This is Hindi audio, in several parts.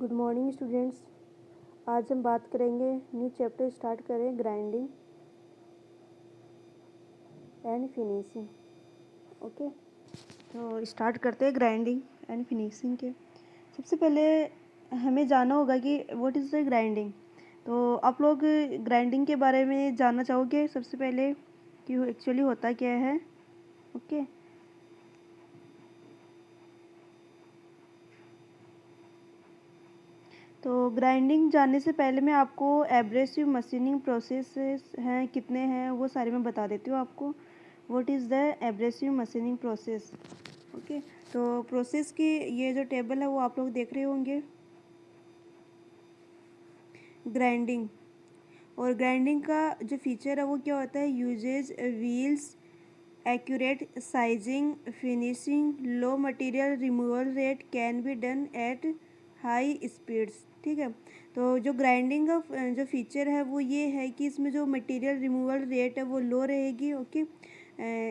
Good morning students. आज हम बात करेंगे, न्यू चैप्टर स्टार्ट करें ग्राइंडिंग एंड फिनिशिंग। ओके, तो स्टार्ट करते हैं ग्राइंडिंग एंड फिनिशिंग के। सबसे पहले हमें जानना होगा कि व्हाट इज़ द ग्राइंडिंग। तो आप लोग ग्राइंडिंग के बारे में जानना चाहोगे सबसे पहले कि एक्चुअली होता क्या है। ओके, तो ग्राइंडिंग जानने से पहले मैं आपको एब्रेसिव मशीनिंग प्रोसेस हैं कितने हैं वो सारे मैं बता देती हूँ आपको। What is the abrasive machining process. Okay, तो प्रोसेस की ये जो टेबल है वो आप लोग देख रहे होंगे। ग्राइंडिंग और ग्राइंडिंग का जो फीचर है वो क्या होता है, uses wheels, accurate sizing, finishing, low material removal rate, can be done at high speeds. ठीक है, तो जो ग्राइंडिंग का जो फीचर है वो ये है कि इसमें जो मटेरियल रिमूवल रेट है वो लो रहेगी। ओके,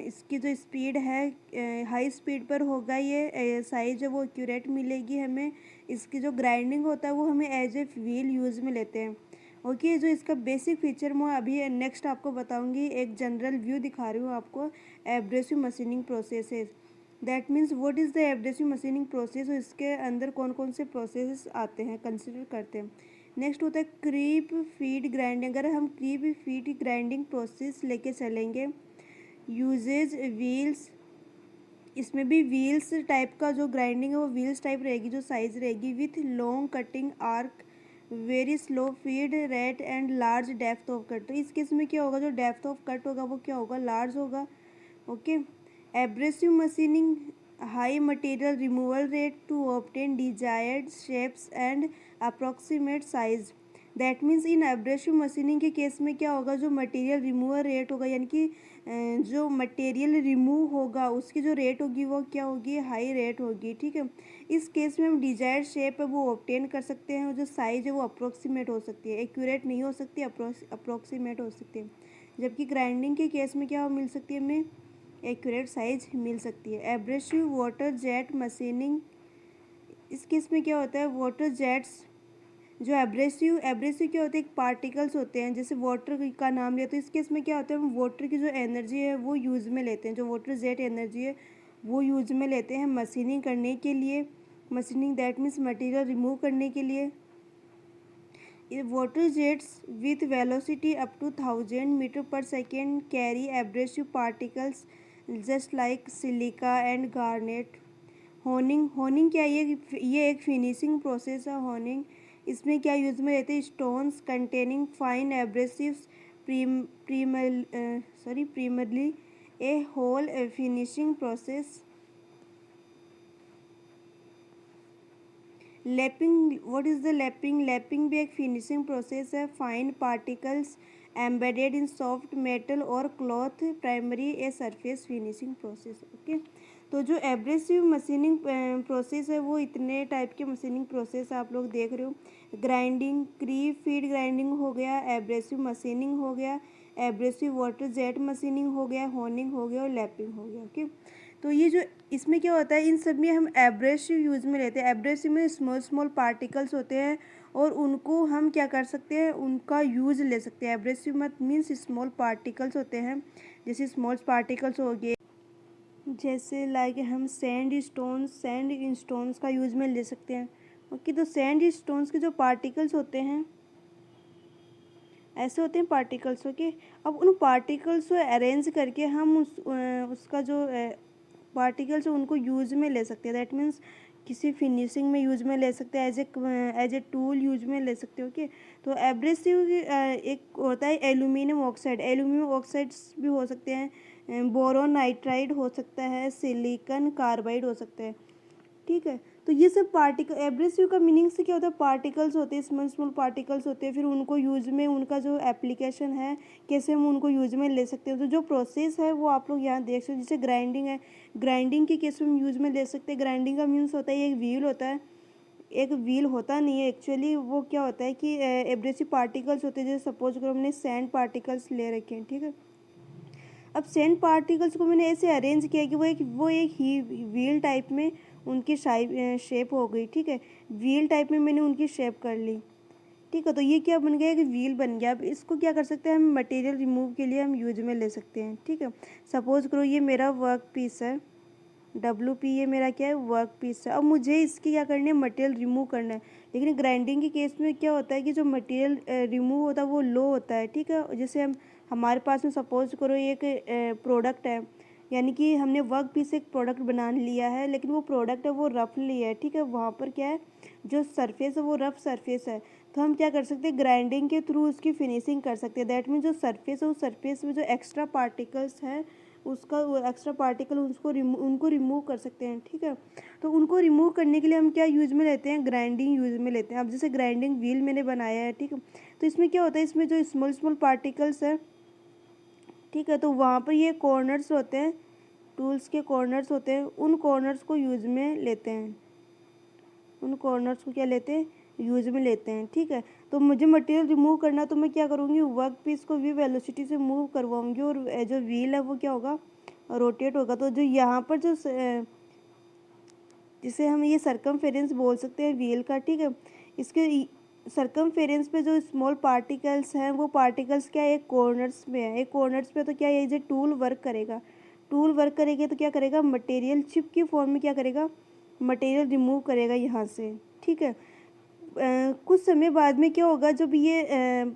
इसकी जो स्पीड है हाई स्पीड पर होगा, ये साइज है वो एक्यूरेट मिलेगी हमें। इसकी जो ग्राइंडिंग होता है वो हमें एज ए व्हील यूज़ में लेते हैं। ओके, जो इसका बेसिक फीचर मैं अभी नेक्स्ट आपको बताऊंगी। एक जनरल व्यू दिखा रही हूँ आपको abrasive machining processes. That means what is the abrasive machining process और इसके अंदर कौन कौन से प्रोसेस आते हैं, कंसिडर करते हैं। नेक्स्ट होता है क्रीप फीड ग्राइंडिंग। अगर हम क्रीप फीड ग्राइंडिंग प्रोसेस लेके चलेंगे, यूजेज व्हील्स, इसमें भी व्हील्स टाइप का जो ग्राइंडिंग है वो व्हील्स टाइप रहेगी, जो साइज रहेगी, with long cutting arc, very slow feed rate and large depth of cut. तो इस केस में क्या होगा, जो डेप्थ ऑफ कट होगा वो क्या होगा, लार्ज होगा। Okay, abrasive machining, high material removal rate to obtain desired shapes and approximate size. That means in abrasive machining के केस में क्या होगा, जो मटेरियल रिमूवल रेट होगा, यानी कि जो मटेरियल रिमूव होगा उसकी जो रेट होगी वो क्या होगी, हाई रेट होगी। ठीक है, इस केस में हम डिजायर्ड शेप है वो ऑब्टेन कर सकते हैं, और जो साइज है वो अप्रोक्सीमेट हो सकती है, एक्यूरेट नहीं हो सकती, अप्रोक्सीमेट हो सकती है। जबकि ग्राइंडिंग के केस में क्या मिल सकती है, हमें एक्यूरेट साइज मिल सकती है। एब्रेसिव वाटर जेट मशीनिंग, इस केस में क्या होता है, वाटर जेट्स जो एब्रेसिव एब्रेसिव क्या होते हैं, एक पार्टिकल्स होते हैं, जैसे वाटर का नाम लिया तो इस केस में क्या होता है, हम वाटर की जो एनर्जी है वो यूज़ में लेते हैं, जो वाटर जेट एनर्जी है वो यूज़ में लेते हैं मशीनिंग करने के लिए। Machining that means material remove करने के लिए। Water jets with velocity up to 1000 metre per second carry abrasive particles just like silica and garnet. Honing, honing क्या है, ये एक फिनिशिंग प्रोसेस है होनिंग। इसमें क्या यूज़ में रहते हैं, stones containing fine abrasives, primarily a hole finishing process. Lapping, what is the lapping, lapping भी एक फिनिशिंग प्रोसेस है। Fine particles embedded in soft metal और cloth, primary a surface finishing process. Okay, तो जो एब्रेसिव मशीनिंग प्रोसेस है वो इतने टाइप के मशीनिंग प्रोसेस आप लोग देख रहे हो। ग्राइंडिंग, क्रीप फीड ग्राइंडिंग हो गया, एब्रेसिव मशीनिंग हो गया, एब्रेसिव वाटर जेट मशीनिंग हो गया, होनिंग हो गया और लैपिंग हो गया। ओके, तो ये जो इसमें क्या होता है, इन सब में हम एब्रेसिव यूज़ में लेते हैं। एब्रेसिव में स्मॉल स्मॉल पार्टिकल्स होते हैं और उनको हम क्या कर सकते हैं, उनका यूज़ ले सकते हैं। एब्रेसिव मत मीन्स स्मॉल पार्टिकल्स होते हैं, जैसे स्मॉल पार्टिकल्स हो गए, जैसे लाइक हम सैंड स्टोन्स का यूज़ में ले सकते हैं। ओके, तो सैंड स्टोन्स के जो पार्टिकल्स होते हैं ऐसे होते हैं पार्टिकल्स। ओके, अब उन पार्टिकल्स को अरेंज करके हम उसका जो पार्टिकल्स उनको यूज़ में ले सकते हैं। दैट मीन्स किसी फिनिशिंग में यूज़ में ले सकते हैं, एज ए टूल यूज में ले सकते हो। ओके, तो एब्रेसिव एक होता है एल्यूमिनियम ऑक्साइड, एल्यूमिनियम ऑक्साइड्स भी हो सकते हैं, बोरोन नाइट्राइड हो सकता है, सिलिकॉन कार्बाइड हो सकता है। ठीक है, तो ये सब पार्टिकल, एब्रेसिव का मीनिंग से क्या होता है, पार्टिकल्स होते हैं, स्मॉल स्मॉल पार्टिकल्स होते हैं, फिर उनको यूज में, उनका जो एप्लीकेशन है कैसे हम उनको यूज में ले सकते हैं। तो जो प्रोसेस है वो आप लोग यहाँ देख सकते हो। जैसे ग्राइंडिंग है, ग्राइंडिंग के केस में हम यूज में ले सकते हैं। ग्राइंडिंग का मीन्स होता है एक व्हील होता है, एक व्हील होता नहीं है एक्चुअली, वो क्या होता है कि एब्रेसिव पार्टिकल्स होते हैं। जैसे सपोज करो हमने सैंड पार्टिकल्स ले रखे हैं, ठीक है, अब सैंड पार्टिकल्स को मैंने ऐसे अरेंज किया कि वो एक ही व्हील टाइप में उनकी शेप हो गई। ठीक है, व्हील टाइप में मैंने उनकी शेप कर ली। ठीक है, तो ये क्या बन गया, एक व्हील बन गया। अब इसको क्या कर सकते हैं हम, मटेरियल रिमूव के लिए हम यूज में ले सकते हैं। ठीक है, सपोज करो ये मेरा वर्क पीस है, WP ये मेरा क्या है, वर्क पीस है। अब मुझे इसकी क्या करनी है, मटेरियल रिमूव करना है। लेकिन ग्राइंडिंग के केस में क्या होता है कि जो मटेरियल रिमूव होता है वो लो होता है। ठीक है, जैसे हम हमारे पास में सपोज करो एक प्रोडक्ट है, यानी कि हमने वर्क पीस से एक प्रोडक्ट बना लिया है, लेकिन वो प्रोडक्ट है वो रफली है। ठीक है, वहाँ पर क्या है, जो सरफेस है वो रफ सरफेस है। तो हम क्या कर सकते हैं, ग्राइंडिंग के थ्रू उसकी फिनिशिंग कर सकते हैं। दैट मीन जो सरफेस है उस सरफेस में जो एक्स्ट्रा पार्टिकल्स हैं, उसका वो एक्स्ट्रा पार्टिकल उनको रिमूव कर सकते हैं। ठीक है, तो उनको रिमूव करने के लिए हम क्या यूज में लेते हैं, ग्राइंडिंग यूज में लेते हैं। अब जैसे ग्राइंडिंग व्हील मैंने बनाया है, ठीक है, तो इसमें क्या होता है, इसमें जो स्मॉल स्मॉल पार्टिकल्स है, ठीक है, तो वहाँ पर ये कॉर्नर्स होते हैं, टूल्स के कॉर्नर्स होते हैं, उन कॉर्नर्स को यूज में लेते हैं। उन कॉर्नर्स को क्या लेते हैं, यूज में लेते हैं। ठीक है, तो मुझे मटेरियल रिमूव करना, तो मैं क्या करूँगी, वर्क पीस को भी वेलोसिटी से मूव करवाऊंगी, और जो व्हील है वो क्या होगा, रोटेट होगा। तो जो यहाँ पर जो जिसे हम ये सरकमफेरेंस बोल सकते हैं व्हील का। ठीक है, इसके सरकमफेरेंस पे जो स्मॉल पार्टिकल्स हैं, वो पार्टिकल्स क्या है, एक कॉर्नर्स में है। एक कॉर्नर्स पे तो क्या है, जो टूल वर्क करेगा, टूल वर्क करेगा तो क्या करेगा, मटेरियल चिप की फॉर्म में क्या करेगा, मटेरियल रिमूव करेगा यहाँ से। ठीक है, कुछ समय बाद में क्या होगा, जब ये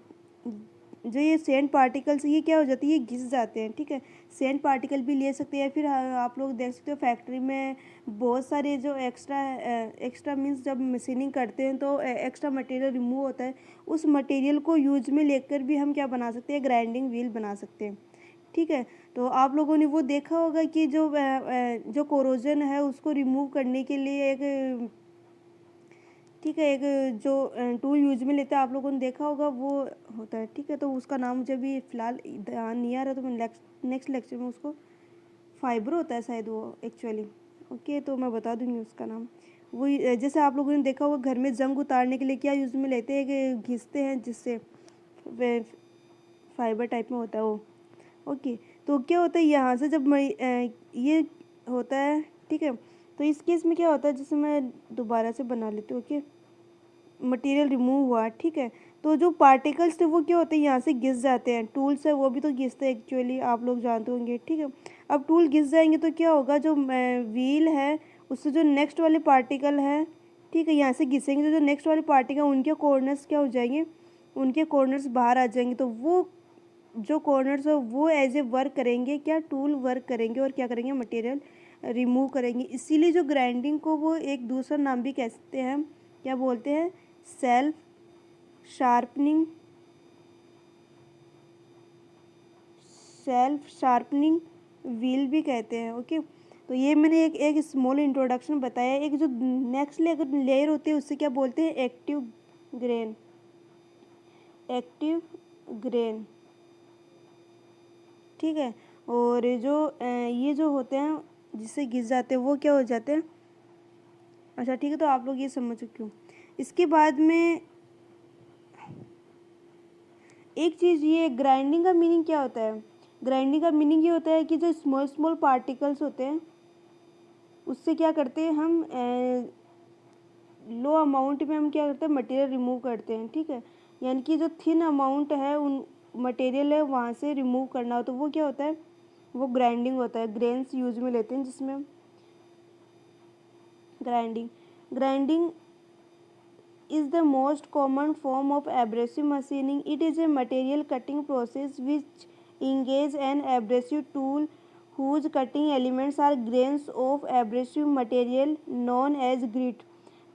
जो ये सैंड पार्टिकल्स ये क्या हो जाती है, ये घिस जाते हैं। ठीक है, सैंड पार्टिकल भी ले सकते हैं, फिर आप लोग देख सकते हो फैक्ट्री में बहुत सारे जो एक्स्ट्रा मीन्स जब मशीनिंग करते हैं तो एक्स्ट्रा मटेरियल रिमूव होता है। उस मटेरियल को यूज में लेकर भी हम क्या बना सकते हैं, ग्राइंडिंग व्हील बना सकते हैं। ठीक है, तो आप लोगों ने वो देखा होगा कि जो कोरोजन है उसको रिमूव करने के लिए एक, ठीक है, एक जो टूल यूज में लेते हैं, आप लोगों ने देखा होगा वो होता है। ठीक है, तो उसका नाम मुझे भी फ़िलहाल ध्यान नहीं आ रहा, तो मैं नेक्स्ट लेक्चर में उसको, फाइबर होता है शायद वो एक्चुअली। ओके, तो मैं बता दूंगी उसका नाम। वो जैसे आप लोगों ने देखा होगा घर में जंग उतारने के लिए क्या यूज़ में लेते हैं, कि घिसते हैं, जिससे फाइबर टाइप में होता है वो। ओके, तो क्या होता है यहाँ से जब ये होता है। ठीक है, तो इस केस में क्या होता है, जैसे मैं दोबारा से बना लेती हूँ। ओके, मटेरियल रिमूव हुआ। ठीक है, तो जो पार्टिकल्स थे वो क्या होते हैं, यहाँ से घिस जाते हैं। टूल्स है वो भी तो घिसते हैं एक्चुअली, आप लोग जानते होंगे। ठीक है, अब टूल घिस जाएंगे तो क्या होगा, जो व्हील है उससे जो नेक्स्ट वाले पार्टिकल है, ठीक है, यहाँ से घिसेंगे तो जो नेक्स्ट वाले पार्टिकल उनके कॉर्नर्स क्या हो जाएंगे, उनके कॉर्नर्स बाहर आ जाएंगे। तो वो जो कॉर्नर्स है वो एज ए वर्क करेंगे, क्या, टूल वर्क करेंगे, और क्या करेंगे, मटेरियल रिमूव करेंगे। इसीलिए जो ग्राइंडिंग को वो एक दूसरा नाम भी कहते हैं, क्या बोलते हैं, self sharpening, self sharpening wheel भी कहते हैं। ओके, तो ये मैंने एक स्मॉल इंट्रोडक्शन बताया। एक जो नेक्स्ट लेयर होती है उससे क्या बोलते हैं, एक्टिव ग्रेन, एक्टिव ग्रेन। ठीक है, और जो ये जो होते हैं जिससे घिस जाते हैं वो क्या हो जाते हैं। अच्छा ठीक है, तो आप लोग ये समझ चुके हो। इसके बाद में एक चीज़, ये ग्राइंडिंग का मीनिंग क्या होता है, ग्राइंडिंग का मीनिंग ये होता है कि जो स्मॉल स्मॉल पार्टिकल्स होते हैं उससे क्या करते हैं हम, लो अमाउंट में हम क्या करते हैं, मटेरियल रिमूव करते हैं। ठीक है, यानी कि जो थिन अमाउंट है उन मटेरियल है वहाँ से रिमूव करना हो तो वो क्या होता है, वो ग्राइंडिंग होता है। ग्रेन्स यूज में लेते हैं जिसमें grinding, grinding is the most common form of abrasive machining. It is a material cutting process which engages an abrasive tool whose cutting elements are grains of abrasive material known as grit.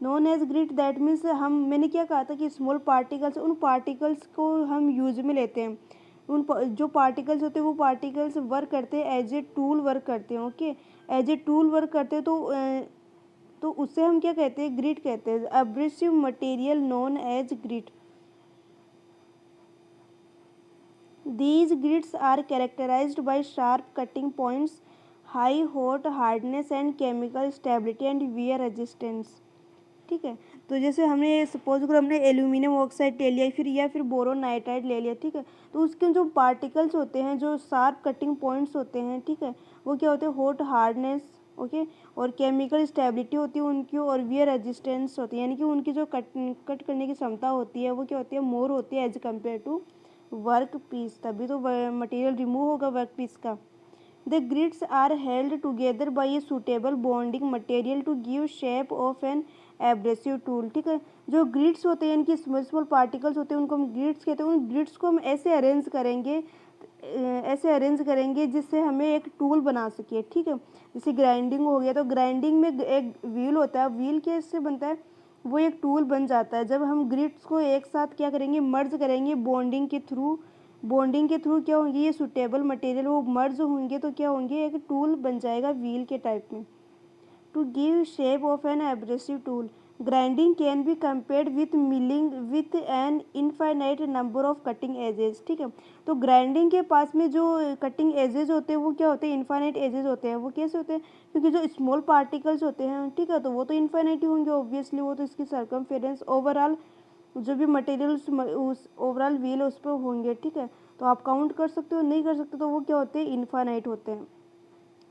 known as grit that means हम, मैंने क्या कहा था कि स्मॉल पार्टिकल्स, उन पार्टिकल्स को हम यूज में लेते हैं। जो पार्टिकल्स होते हैं वो पार्टिकल्स वर्क करते हैं एज ए टूल वर्क करते हैं। Okay, as a tool work करते हैं, तो उससे हम क्या कहते हैं, ग्रिट कहते हैं। Abrasive material known as grit. These grits are characterized by sharp cutting points, high hot hardness and chemical stability and wear resistance. ठीक है, तो जैसे हमने सपोज करो हमने एल्यूमिनियम ऑक्साइड ले लिया, फिर या फिर बोरोन नाइट्राइड ले लिया। ठीक है, तो उसके जो पार्टिकल्स होते हैं, जो शार्प कटिंग पॉइंट्स होते हैं, ठीक है, वो क्या होते हैं, हॉट हार्डनेस ओके। और केमिकल स्टेबिलिटी होती है उनकी, और वियर रेजिस्टेंस होती है, यानी कि उनकी जो कट करने की क्षमता होती है वो क्या होती है, मोर होती है as compare to work piece, तभी तो मटेरियल रिमूव होगा वर्क पीस का। The grits are held together by a suitable bonding material to give shape of an abrasive tool, ठीक है। जो ग्रिड्स होते हैं, इनकी स्मॉल स्मॉल पार्टिकल्स होते हैं, उनको हम ग्रिड्स कहते हैं। उन ग्रिड्स को हम ऐसे अरेंज करेंगे जिससे हमें एक टूल बना सके, ठीक है। जैसे ग्राइंडिंग हो गया, तो ग्राइंडिंग में एक व्हील होता है, व्हील कैसे बनता है, वो एक टूल बन जाता है जब हम ग्रिड्स को एक साथ क्या करेंगे, मर्ज करेंगे बॉन्डिंग के थ्रू। बॉन्डिंग के थ्रू क्या होंगे, ये सुटेबल मटेरियल वो मर्ज होंगे तो क्या होंगे, एक टूल बन जाएगा व्हील के टाइप में। To give shape of an abrasive tool, grinding can be compared with milling with an infinite number of cutting edges, ठीक है। तो ग्राइंडिंग के पास में जो कटिंग एजेस होते हैं वो क्या होते हैं, इनफाइनाइट एजेस होते हैं। वो कैसे होते हैं, क्योंकि जो स्मॉल पार्टिकल्स होते हैं, ठीक है, तो वो तो इनफाइनाइट ही होंगे ऑब्वियसली, वो तो इसकी सर्कमफेरेंस ओवरऑल जो भी मटेरियल उस ओवरऑल व्हील उस पर होंगे, ठीक है। तो आप काउंट कर सकते हो, नहीं कर सकते तो वो क्या होते हैं, इनफाइनाइट होते हैं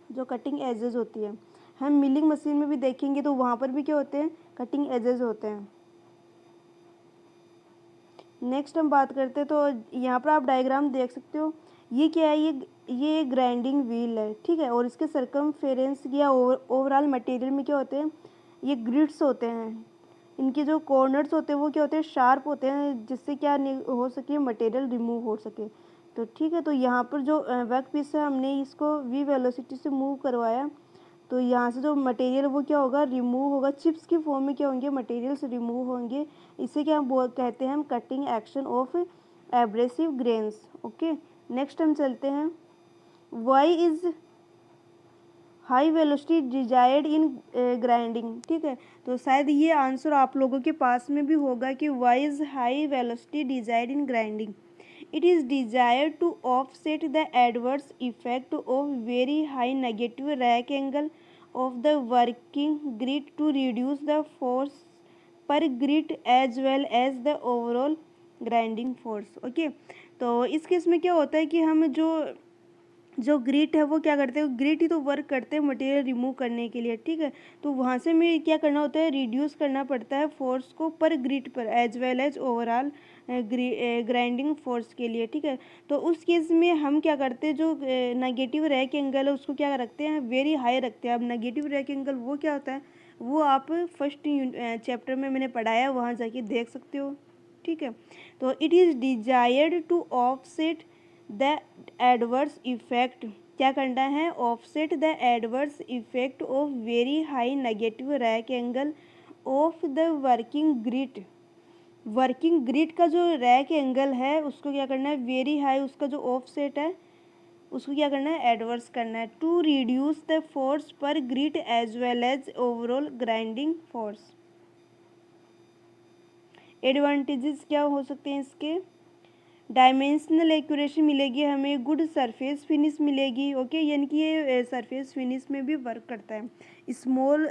जो कटिंग एजेस होती है। हम मिलिंग मशीन में भी देखेंगे तो वहाँ पर भी क्या होते हैं, कटिंग एजेस होते हैं। नेक्स्ट हम बात करते हैं, तो यहाँ पर आप डायग्राम देख सकते हो, ये क्या है, ये ग्राइंडिंग व्हील है, ठीक है। और इसके सर्कमफेरेंस या ओवरऑल मटेरियल में क्या होते हैं, ये ग्रिड्स होते हैं। इनके जो कॉर्नर्स होते हैं वो क्या होते हैं, शार्प होते हैं, जिससे क्या हो सके, मटेरियल रिमूव हो सके। तो ठीक है, तो यहाँ पर जो वर्क पीस है हमने इसको वी वेलोसिटी से मूव करवाया, तो यहाँ से जो मटेरियल वो क्या होगा, रिमूव होगा, चिप्स की फॉर्म में क्या होंगे, मटेरियल्स रिमूव होंगे। इसे क्या कहते हैं हम, cutting action of abrasive grains. Okay, next हम चलते हैं, why is high velocity desired in grinding, ठीक है। तो शायद ये आंसर आप लोगों के पास में भी होगा कि why is high velocity desired in grinding. It is desired to offset the adverse effect of very high negative rack angle of the working grit to reduce the force per grit as well as the overall grinding force। Okay, तो इस केस में क्या होता है कि हम जो जो ग्रिट है वो क्या करते हैं, ग्रिट ही तो वर्क करते हैं मटेरियल रिमूव करने के लिए, ठीक है। तो वहाँ से हमें क्या करना होता है, रिड्यूस करना पड़ता है फोर्स को पर ग्रिट पर as well as overall grinding force के लिए, ठीक है। तो उस केस में हम क्या करते हैं, जो नेगेटिव रैक एंगल है उसको क्या रखते हैं, वेरी हाई रखते हैं। अब नेगेटिव रैक एंगल वो क्या होता है, वो आप फर्स्ट चैप्टर में मैंने पढ़ाया, वहाँ जाके देख सकते हो, ठीक है। तो it is desired to offset the adverse effect, क्या करना है, offset the adverse effect of very high negative rake angle of the working grit. Working grit का जो रैक एंगल है उसको क्या करना है, वेरी हाई, उसका जो ऑफसेट है उसको क्या करना है, एडवर्स करना है, टू रिड्यूस द फोर्स पर grit as well as overall grinding force. Advantages क्या हो सकते हैं इसके, डायमेंशनल एक्यूरेसी मिलेगी हमें, गुड सरफेस फिनिश मिलेगी, ओके, यानी कि ये सरफेस फिनिश में भी वर्क करता है। स्मॉल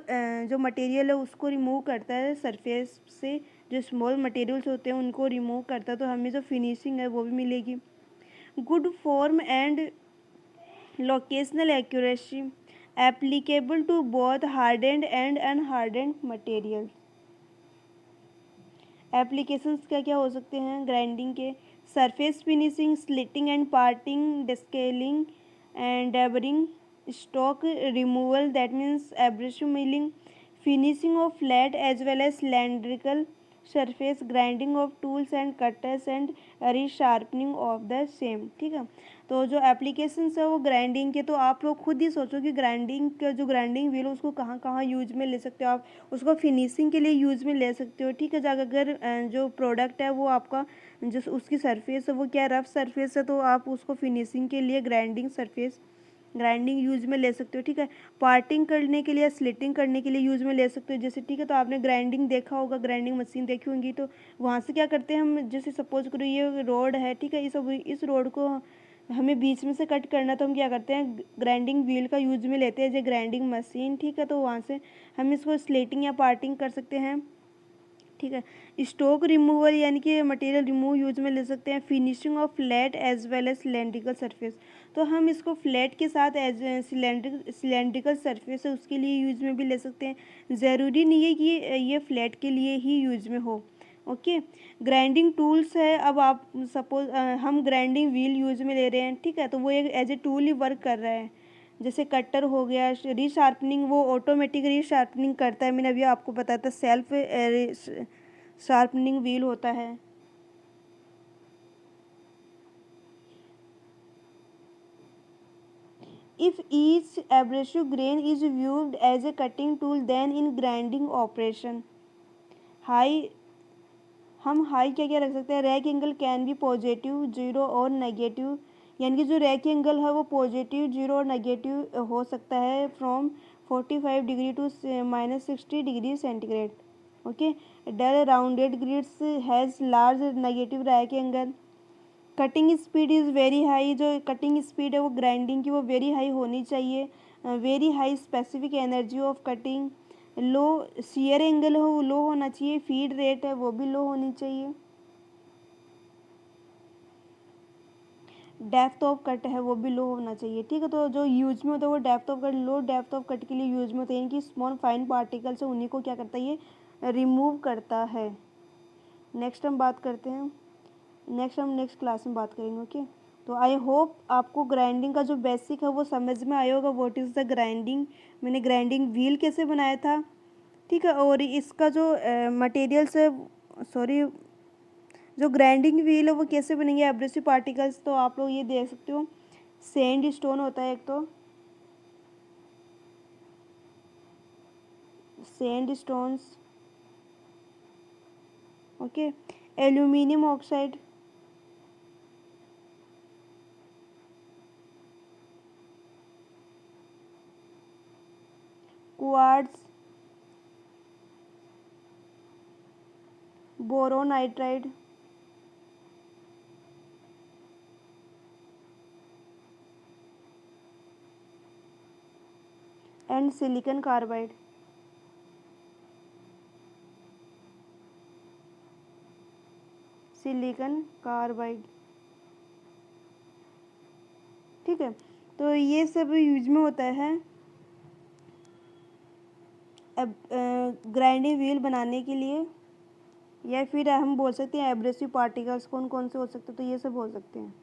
जो मटेरियल है उसको रिमूव करता है सरफेस से, जो स्मॉल मटेरियल्स होते हैं उनको रिमूव करता है, तो हमें जो फिनिशिंग है वो भी मिलेगी। Good form and locational accuracy applicable to both hardened and unhardened material. Applications क्या क्या हो सकते हैं ग्राइंडिंग के, surface finishing, slitting and parting, descaling and deburring, stock removal that means abrasive milling, finishing of flat as well as cylindrical surface, grinding of tools and cutters and resharpening of the same, ठीक है। तो जो एप्लीकेशंस है वो ग्राइंडिंग के, तो आप लोग खुद ही सोचो कि ग्राइंडिंग का जो ग्राइंडिंग व्हील उसको कहाँ कहाँ यूज में ले सकते हो आप, उसको फिनिशिंग के लिए यूज में ले सकते हो, ठीक है। अगर जो प्रोडक्ट है वो आपका जो उसकी सरफेस है वो क्या रफ सरफेस है, तो आप उसको फिनिशिंग के लिए ग्राइंडिंग यूज में ले सकते हो, ठीक है। पार्टिंग करने के लिए, स्लिटिंग करने के लिए यूज में ले सकते हो, जैसे, ठीक है। तो आपने ग्राइंडिंग देखा होगा, ग्राइंडिंग मशीन देखी होंगी, तो वहाँ से क्या करते हैं हम, जैसे सपोज करो ये रोड है, ठीक है, इस रोड को हमें बीच में से कट करना, तो हम क्या करते हैं, ग्राइंडिंग व्हील का यूज में लेते हैं, जो ग्राइंडिंग मशीन, ठीक है। तो वहाँ से हम इसको स्लेटिंग या पार्टिंग कर सकते हैं। ठीक है। स्टोक रिमूवल यानी कि मटेरियल रिमूव यूज में ले सकते हैं। Finishing of flat as well as cylindrical surface, तो हम इसको फ्लैट के साथ एज सिलेंड्रिकल सरफेस है उसके लिए यूज में भी ले सकते हैं। ज़रूरी नहीं है कि ये फ्लैट के लिए ही यूज में हो। ओके। ग्राइंडिंग टूल्स है, अब आप सपोज हम ग्राइंडिंग व्हील यूज में ले रहे हैं, ठीक है, तो वो एक एज ए टूल ही वर्क कर रहा है। जैसे कटर हो गया, रीशार्पनिंग वो ऑटोमेटिक रीशार्पनिंग करता है, मैंने अभी आपको बताया था सेल्फ शार्पनिंग व्हील होता है। If each abrasive grain is viewed as a cutting tool then in grinding operation high, हम हाई क्या क्या रख सकते हैं, rake angle can be positive, zero और नेगेटिव, यानी कि जो रैक एंगल है वो पॉजिटिव, जीरो और नेगेटिव हो सकता है from 45 degree to -60 degree centigrade. Okay. Dull rounded grits has large negative rake angle. Cutting speed is very high, जो कटिंग स्पीड है वो ग्राइंडिंग की वो वेरी हाई होनी चाहिए। Very high specific energy of cutting. Low shear angle हो वो लो होना चाहिए। फीड रेट है वो भी लो होनी चाहिए। डेप्थ ऑफ कट है वो भी लो होना चाहिए, ठीक है। तो जो यूज में होता है वो depth of cut, low depth of cut के लिए यूज में होते हैं कि स्मॉल फाइन पार्टिकल्स है उन्हीं को क्या करता है ये रिमूव करता है। नेक्स्ट हम बात करते हैं, नेक्स्ट क्लास में बात करेंगे। ओके। तो आई होप आपको ग्राइंडिंग का जो बेसिक है वो समझ में आया होगा, व्हाट इज़ द ग्राइंडिंग, मैंने ग्राइंडिंग व्हील कैसे बनाया था, ठीक है। और इसका जो मटेरियल्स है, सॉरी, जो ग्राइंडिंग व्हील है वो कैसे बनेंगे एब्रेसिव पार्टिकल्स, तो आप लोग ये देख सकते हो। सैंड स्टोन होता है एक, तो sand stones, okay. Aluminium oxide, quartz, boron nitride, and silicon carbide. Silicon carbide, ठीक है। तो ये सब यूज में होता है अब ग्राइंडिंग व्हील बनाने के लिए, या फिर हम बोल सकते हैं एब्रेसिव पार्टिकल्स कौन कौन से हो सकते हैं, तो ये सब हो सकते हैं।